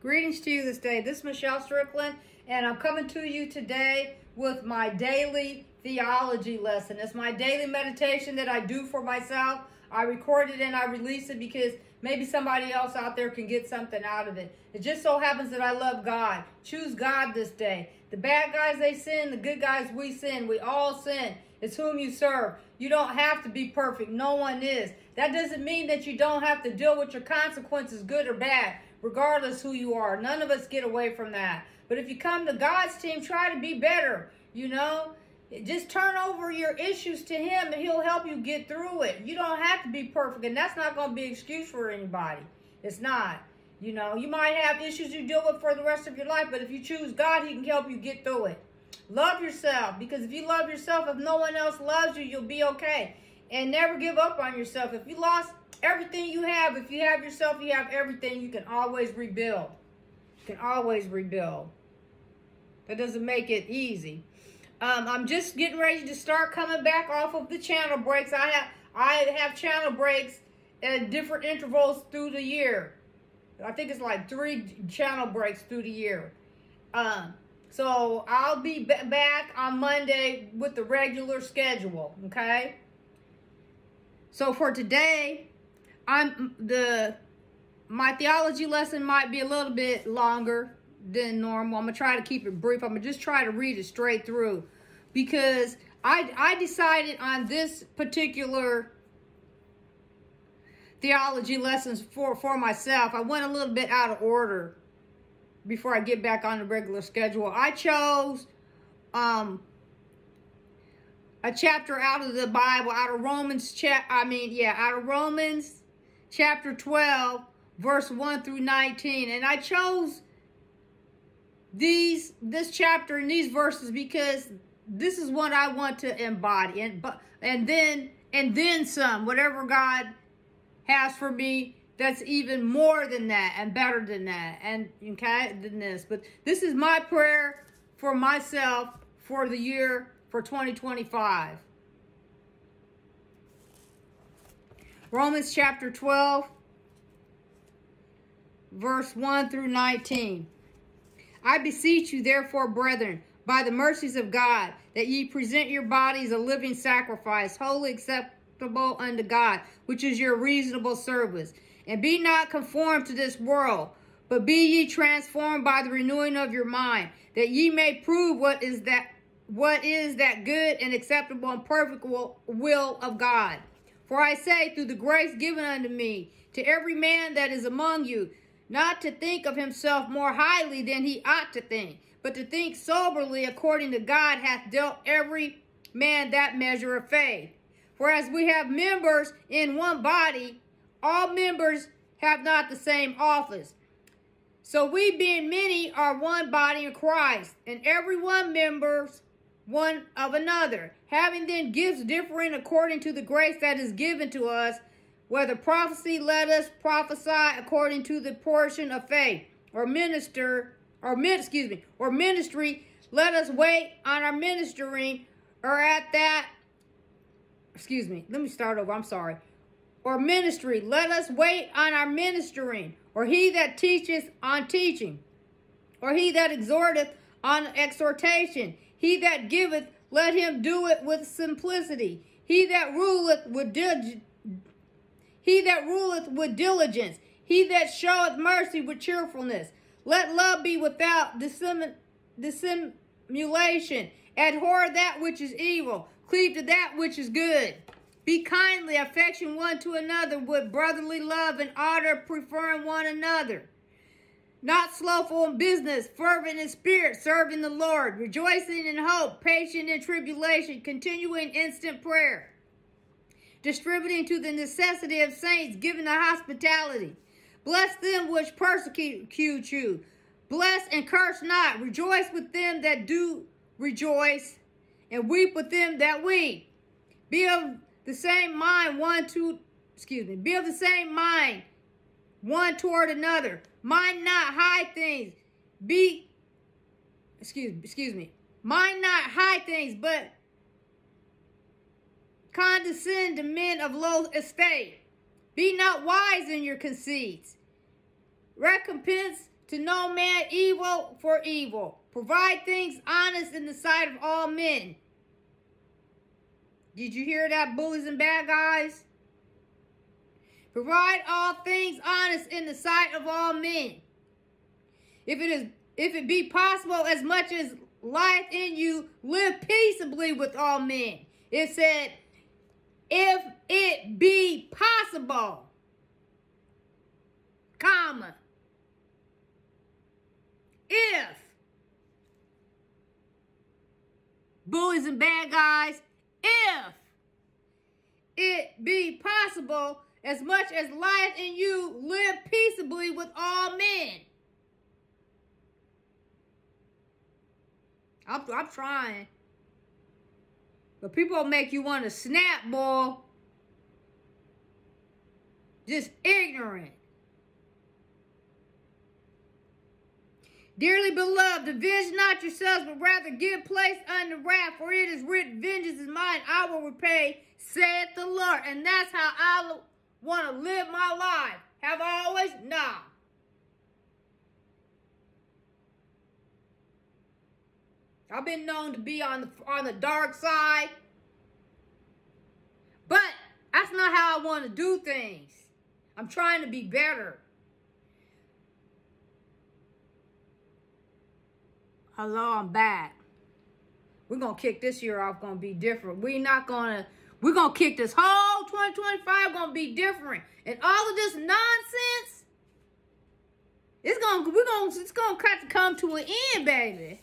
Greetings to you this day. This is Michelle Strickland, and I'm coming to you today with my daily theology lesson. It's my daily meditation that I do for myself. I record it and I release it because maybe somebody else out there can get something out of it. It just so happens that I love God. Choose God this day. The bad guys, they sin. The good guys, we sin. We all sin. It's whom you serve. You don't have to be perfect. No one is. That doesn't mean that you don't have to deal with your consequences, good or bad, regardless who you are. None of us get away from that. But if you come to God's team, try to be better, Just turn over your issues to Him and He'll help you get through it. You don't have to be perfect, and that's not going to be an excuse for anybody. It's not. You might have issues you deal with for the rest of your life, but if you choose God, He can help you get through it. Love yourself, because if you love yourself, if no one else loves you, you'll be okay. And never give up on yourself. If you lost everything you have, if you have yourself, you have everything, you can always rebuild. You can always rebuild. That doesn't make it easy. I'm just getting ready to start coming back off of the channel breaks. I have channel breaks at different intervals through the year. I think it's like 3 channel breaks through the year. So I'll be back on Monday with the regular schedule, okay? So for today, my theology lesson might be a little bit longer than normal. I'm going to try to keep it brief. I'm going to just try to read it straight through, because I decided on this particular theology lessons for myself. I went a little bit out of order before I get back on the regular schedule. I chose a chapter out of the Bible, out of Romans chapter 12, verse 1 through 19. And I chose this chapter and these verses because this is what I want to embody, and then some, whatever God has for me, that's even more than that and better than that, and than this. But this is my prayer for myself for the year for 2025. Romans chapter 12, verse 1 through 19. I beseech you, therefore, brethren, by the mercies of God, that ye present your bodies a living sacrifice, wholly acceptable unto God, which is your reasonable service. And be not conformed to this world, but be ye transformed by the renewing of your mind, that ye may prove what is that good and acceptable and perfect will of God. For I say, through the grace given unto me, to every man that is among you, not to think of himself more highly than he ought to think, but to think soberly according to God hath dealt every man that measure of faith. For as we have members in one body, all members have not the same office. So we, being many, are one body in Christ, and every one members one of another, having then gifts differing according to the grace that is given to us. Whether prophecy, let us prophesy according to the portion of faith, or ministry, let us wait on our ministering, or at that, or ministry, let us wait on our ministering, or he that teacheth on teaching, or he that exhorteth on exhortation, he that giveth, let him do it with simplicity, he that ruleth with diligence, he that showeth mercy with cheerfulness. Let love be without dissimulation. Abhor that which is evil. Cleave to that which is good. Be kindly affection one to another with brotherly love and honor, preferring one another. Not slothful in business, fervent in spirit, serving the Lord, rejoicing in hope, patient in tribulation, continuing instant prayer, distributing to the necessity of saints, giving the hospitality. Bless them which persecute you. Bless and curse not. Rejoice with them that do rejoice, and weep with them that weep. Be of the same mind one toward another. Mind not high things. Mind not high things, but condescend to men of low estate. Be not wise in your conceits. Recompense to no man evil for evil. Provide things honest in the sight of all men. Did you hear that, bullies and bad guys? Provide all things honest in the sight of all men. If it be possible, as much as lieth in you, live peaceably with all men. It said, if it be possible, comma, if, bullies and bad guys, if it be possible, as much as lieth in you, live peaceably with all men. I'm trying. But people make you want to snap, boy. Just ignorant. Dearly beloved, avenge not yourselves, but rather give place unto wrath, for it is written, vengeance is mine, I will repay, saith the Lord. And that's how I want to live my life. Have I always? Nah. I've been known to be on the dark side. But that's not how I want to do things. I'm trying to be better. Hello, I'm back. We're going to kick this year off, going to be different. We're going to kick this whole 2025 going to be different. And all of this nonsense, it's going to come to an end, baby.